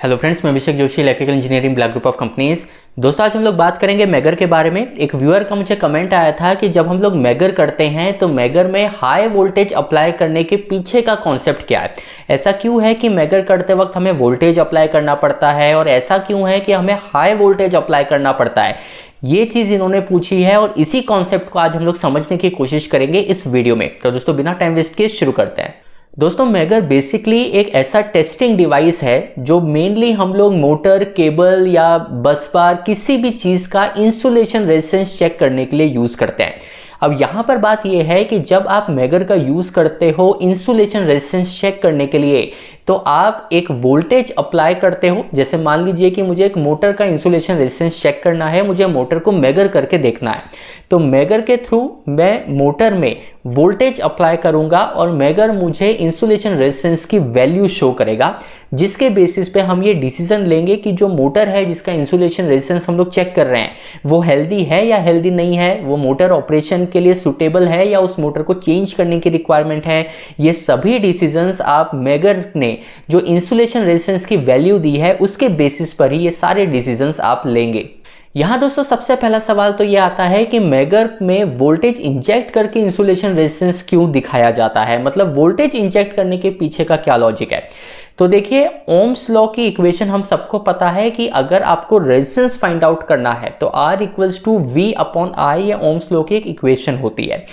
Hello friends, मैं Abhishek Joshi, electrical engineering black group of companies. दोस्तों, आज हम लोग बात करेंगे मैगर के बारे में। एक व्यूअर का मुझे कमेंट आया था कि जब हम लोग मैगर करते हैं तो मैगर में हाई वोल्टेज अप्लाई करने के पीछे का कॉन्सेप्ट क्या है। ऐसा क्यों है कि मैगर करते वक्त हमें वोल्टेज अप्लाई करना पड़ता है और ऐसा क्यों है कि हमें हाई वोल्टेज अप्लाई करना पड़ता है। ये चीज़ इन्होंने पूछी है और इसी कॉन्सेप्ट को आज हम लोग समझने की कोशिश करेंगे इस वीडियो में। तो दोस्तों, बिना टाइम वेस्ट किए शुरू करते हैं। दोस्तों, मैगर बेसिकली एक ऐसा टेस्टिंग डिवाइस है जो मेनली हम लोग मोटर, केबल या बस बार किसी भी चीज़ का इंसुलेशन रेजिस्टेंस चेक करने के लिए यूज़ करते हैं। अब यहाँ पर बात यह है कि जब आप मैगर का यूज़ करते हो इंसुलेशन रेजिस्टेंस चेक करने के लिए, तो आप एक वोल्टेज अप्लाई करते हो। जैसे मान लीजिए कि मुझे एक मोटर का इंसुलेशन रेजिस्टेंस चेक करना है, मुझे मोटर को मैगर करके देखना है। तो मैगर के थ्रू मैं मोटर में वोल्टेज अप्लाई करूंगा और मैगर मुझे इंसुलेशन रेजिस्टेंस की वैल्यू शो करेगा, जिसके बेसिस पे हम ये डिसीजन लेंगे कि जो मोटर है जिसका इंसुलेशन रेजिस्टेंस हम लोग चेक कर रहे हैं वो हेल्दी है या हेल्दी नहीं है, वो मोटर ऑपरेशन के लिए सुटेबल है या उस मोटर को चेंज करने की रिक्वायरमेंट है। ये सभी डिसीजंस आप मैगर ने जो इंसुलेशन रेजिस्टेंस की वैल्यू दी है उसके बेसिस पर ही ये सारे डिसीजंस आप लेंगे। यहाँ दोस्तों, सबसे पहला सवाल तो ये आता है कि मैगर में वोल्टेज इंजेक्ट करके इंसुलेशन रेजिस्टेंस क्यों दिखाया जाता है, मतलब वोल्टेज इंजेक्ट करने के पीछे का क्या लॉजिक है। तो देखिए, ओम्स लॉ की इक्वेशन हम सबको पता है कि अगर आपको रेजिस्टेंस फाइंड आउट करना है तो R equals to V upon I, ये ओम्स लॉ की एक इक्वेशन होती है।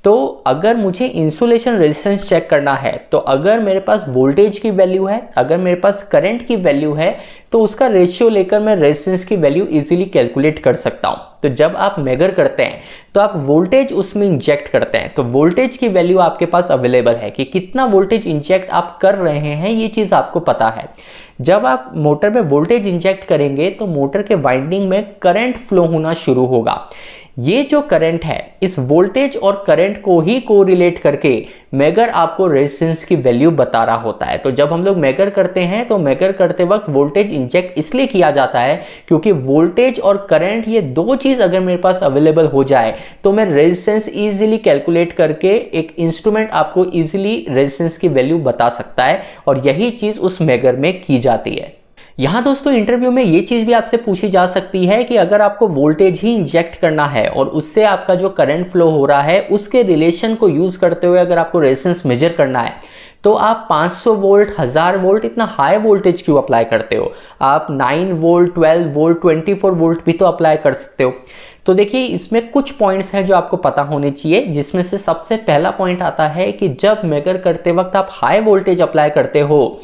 तो अगर मुझे इंसुलेशन रेजिस्टेंस चेक करना है तो अगर मेरे पास वोल्टेज की वैल्यू है, अगर मेरे पास करंट की वैल्यू है, तो उसका रेशियो लेकर मैं रेजिस्टेंस की वैल्यू इजीली कैलकुलेट कर सकता हूं। तो जब आप मैगर करते हैं तो आप वोल्टेज उसमें इंजेक्ट करते हैं, तो वोल्टेज की वैल्यू आपके पास अवेलेबल है कि कितना वोल्टेज इंजेक्ट आप कर रहे हैं, ये चीज़ आपको पता है। जब आप मोटर में वोल्टेज इंजेक्ट करेंगे तो मोटर के वाइंडिंग में करंट फ्लो होना शुरू होगा। ये जो करंट है, इस वोल्टेज और करंट को ही कोरिलेट करके मैगर आपको रेजिस्टेंस की वैल्यू बता रहा होता है। तो जब हम लोग मैगर करते हैं तो मैगर करते वक्त वोल्टेज इंजेक्ट इसलिए किया जाता है क्योंकि वोल्टेज और करंट, ये दो चीज़ अगर मेरे पास अवेलेबल हो जाए तो मैं रेजिस्टेंस इजीली कैलकुलेट करके एक इंस्ट्रूमेंट आपको इजीली रेजिस्टेंस की वैल्यू बता सकता है, और यही चीज़ उस मैगर में की जाती है। यहाँ दोस्तों, इंटरव्यू में ये चीज़ भी आपसे पूछी जा सकती है कि अगर आपको वोल्टेज ही इंजेक्ट करना है और उससे आपका जो करंट फ्लो हो रहा है उसके रिलेशन को यूज़ करते हुए अगर आपको रेजिस्टेंस मेजर करना है तो आप 500 वोल्ट, 1000 वोल्ट, इतना हाई वोल्टेज क्यों अप्लाई करते हो। आप 9 वोल्ट, 12 वोल्ट, 24 वोल्ट भी तो अप्लाई कर सकते हो। तो देखिए, इसमें कुछ पॉइंट्स हैं जो आपको पता होने चाहिए, जिसमें से सबसे पहला पॉइंट आता है कि जब मैगर करते वक्त आप हाई वोल्टेज अप्लाई करते हो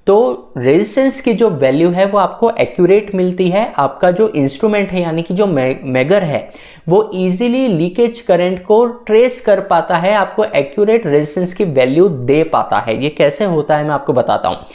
तो रेजिस्टेंस की जो वैल्यू है वो आपको एक्यूरेट मिलती है। आपका जो इंस्ट्रूमेंट है यानी कि जो मैगर है वो इजीली लीकेज करंट को ट्रेस कर पाता है, आपको एक्यूरेट रेजिस्टेंस की वैल्यू दे पाता है। ये कैसे होता है मैं आपको बताता हूँ।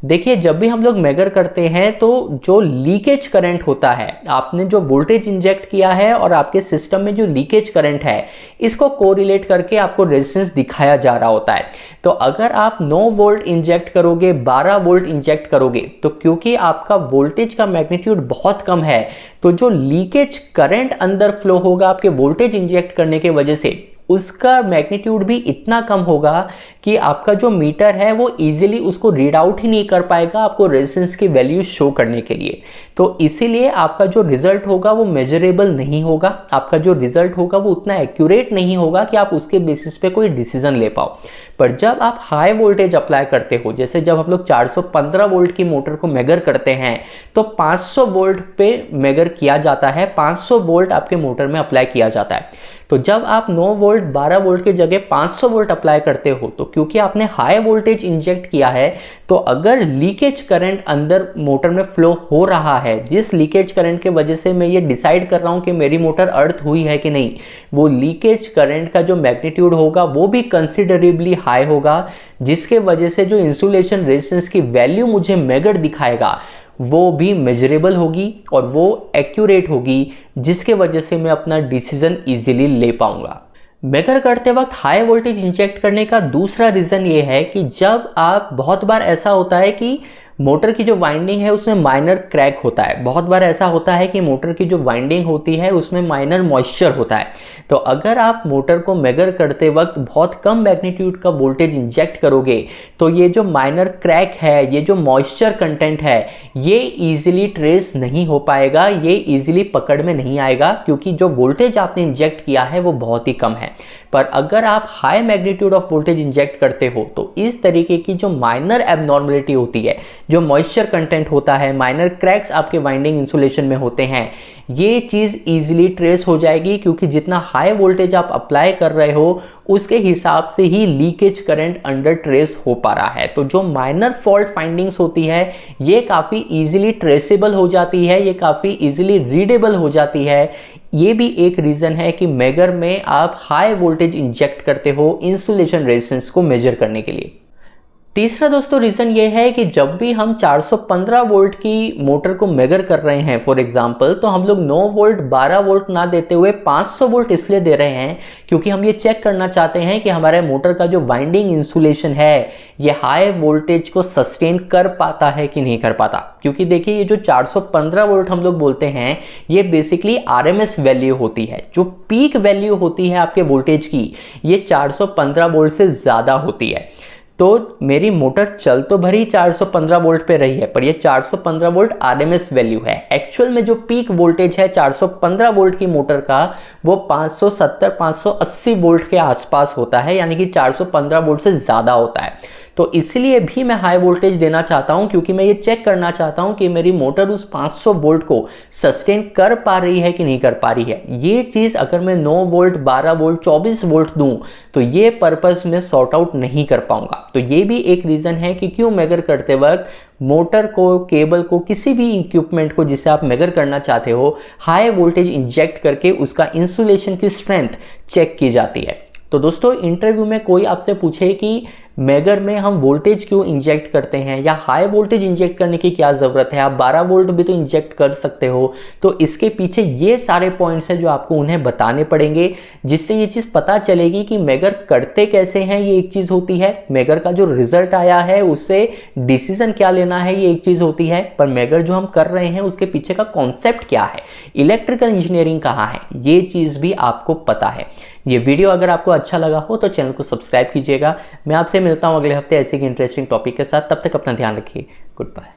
देखिए, जब भी हम लोग मैगर करते हैं तो जो लीकेज करंट होता है, आपने जो वोल्टेज इंजेक्ट किया है और आपके सिस्टम में जो लीकेज करंट है, इसको कोरिलेट करके आपको रेजिस्टेंस दिखाया जा रहा होता है। तो अगर आप 9 वोल्ट इंजेक्ट करोगे, 12 वोल्ट इंजेक्ट करोगे, तो क्योंकि आपका वोल्टेज का मैग्नीट्यूड बहुत कम है तो जो लीकेज करंट अंदर फ्लो होगा आपके वोल्टेज इंजेक्ट करने के वजह से, उसका मैग्नीट्यूड भी इतना कम होगा कि आपका जो मीटर है वो इजीली उसको रीड आउट ही नहीं कर पाएगा आपको रेजिस्टेंस की वैल्यू शो करने के लिए। तो इसीलिए आपका जो रिजल्ट होगा वो मेजरेबल नहीं होगा, आपका जो रिजल्ट होगा वो उतना एक्यूरेट नहीं होगा कि आप उसके बेसिस पे कोई डिसीजन ले पाओ। पर जब आप हाई वोल्टेज अप्लाई करते हो, जैसे जब हम लोग 415 वोल्ट की मोटर को मैगर करते हैं तो 500 वोल्ट पे मैगर किया जाता है, 500 वोल्ट आपके मोटर में अप्लाई किया जाता है। तो जब आप 9 वोल्ट, 12 वोल्ट की जगह 500 वोल्ट अप्लाई करते हो तो क्योंकि आपने हाई वोल्टेज इंजेक्ट किया है, तो अगर लीकेज करंट अंदर मोटर में फ्लो हो रहा है, जिस लीकेज करंट के वजह से मैं ये डिसाइड कर रहा हूँ कि मेरी मोटर अर्थ हुई है कि नहीं, वो लीकेज करंट का जो मैग्नीट्यूड होगा वो भी कंसिडरेबली हाई होगा, जिसके वजह से जो इंसुलेशन रेजिस्टेंस की वैल्यू मुझे मैगर दिखाएगा वो भी मेजरेबल होगी और वो एक्यूरेट होगी, जिसके वजह से मैं अपना डिसीजन इजीली ले पाऊंगा। मैगर करते वक्त हाई वोल्टेज इंजेक्ट करने का दूसरा रीज़न ये है कि जब आप, बहुत बार ऐसा होता है कि मोटर की जो वाइंडिंग है उसमें माइनर क्रैक होता है। बहुत बार ऐसा होता है कि मोटर की जो वाइंडिंग होती है उसमें माइनर मॉइस्चर होता है। तो अगर आप मोटर को मेजर करते वक्त बहुत कम मैग्नीट्यूड का वोल्टेज इंजेक्ट करोगे तो ये जो माइनर क्रैक है, ये जो मॉइस्चर कंटेंट है, ये इजीली ट्रेस नहीं हो पाएगा, ये इजीली पकड़ में नहीं आएगा, क्योंकि जो वोल्टेज आपने इंजेक्ट किया है वो बहुत ही कम है। पर अगर आप high magnitude of voltage inject करते हो तो इस तरीके की जो माइनर एबनॉर्मलिटी होती है, जो मॉइस्चर कंटेंट होता है, माइनर क्रैक्स आपके वाइंडिंग इंसुलेशन में होते हैं, ये चीज़ इजीली ट्रेस हो जाएगी, क्योंकि जितना हाई वोल्टेज आप अप्लाई कर रहे हो उसके हिसाब से ही लीकेज करंट अंडर ट्रेस हो पा रहा है। तो जो माइनर फॉल्ट फाइंडिंग्स होती है ये काफ़ी इजीली ट्रेसेबल हो जाती है, ये काफ़ी इजीली रीडेबल हो जाती है। ये भी एक रीज़न है कि मेगर में आप हाई वोल्टेज इंजेक्ट करते हो इंसुलेशन रेजिस्टेंस को मेजर करने के लिए। तीसरा दोस्तों रीज़न ये है कि जब भी हम 415 वोल्ट की मोटर को मेजर कर रहे हैं फॉर एग्जांपल, तो हम लोग 9 वोल्ट 12 वोल्ट ना देते हुए 500 वोल्ट इसलिए दे रहे हैं क्योंकि हम ये चेक करना चाहते हैं कि हमारे मोटर का जो वाइंडिंग इंसुलेशन है ये हाई वोल्टेज को सस्टेन कर पाता है कि नहीं कर पाता। क्योंकि देखिए ये जो 415 वोल्ट हम लोग बोलते हैं ये बेसिकली RMS वैल्यू होती है। जो पीक वैल्यू होती है आपके वोल्टेज की ये 415 वोल्ट से ज़्यादा होती है। तो मेरी मोटर चल तो भरी 415 वोल्ट पे रही है, पर ये 415 वोल्ट RMS वैल्यू है। एक्चुअल में जो पीक वोल्टेज है 415 वोल्ट की मोटर का वो 570-580 वोल्ट के आसपास होता है, यानी कि 415 वोल्ट से ज़्यादा होता है। तो इसलिए भी मैं हाई वोल्टेज देना चाहता हूं, क्योंकि मैं ये चेक करना चाहता हूं कि मेरी मोटर उस 500 वोल्ट को सस्टेन कर पा रही है कि नहीं कर पा रही है। ये चीज़ अगर मैं 9 वोल्ट 12 वोल्ट 24 वोल्ट दूं तो ये पर्पस में सॉर्ट आउट नहीं कर पाऊंगा। तो ये भी एक रीज़न है कि क्यों मेजर करते वक्त मोटर को, केबल को, किसी भी इक्विपमेंट को जिसे आप मेजर करना चाहते हो, हाई वोल्टेज इंजेक्ट करके उसका इंसुलेशन की स्ट्रेंथ चेक की जाती है। तो दोस्तों इंटरव्यू में कोई आपसे पूछे कि मेगर में हम वोल्टेज क्यों इंजेक्ट करते हैं या हाई वोल्टेज इंजेक्ट करने की क्या ज़रूरत है, आप 12 वोल्ट भी तो इंजेक्ट कर सकते हो, तो इसके पीछे ये सारे पॉइंट्स हैं जो आपको उन्हें बताने पड़ेंगे, जिससे ये चीज़ पता चलेगी कि मेगर करते कैसे हैं। ये एक चीज़ होती है, मेगर का जो रिजल्ट आया है उससे डिसीजन क्या लेना है ये एक चीज़ होती है, पर मेगर जो हम कर रहे हैं उसके पीछे का कॉन्सेप्ट क्या है, इलेक्ट्रिकल इंजीनियरिंग कहाँ है, ये चीज़ भी आपको पता है। ये वीडियो अगर आपको अच्छा लगा हो तो चैनल को सब्सक्राइब कीजिएगा। मैं आपसे मिलता हूं अगले हफ्ते ऐसे ही इंटरेस्टिंग टॉपिक के साथ। तब तक अपना ध्यान रखिए। Good bye.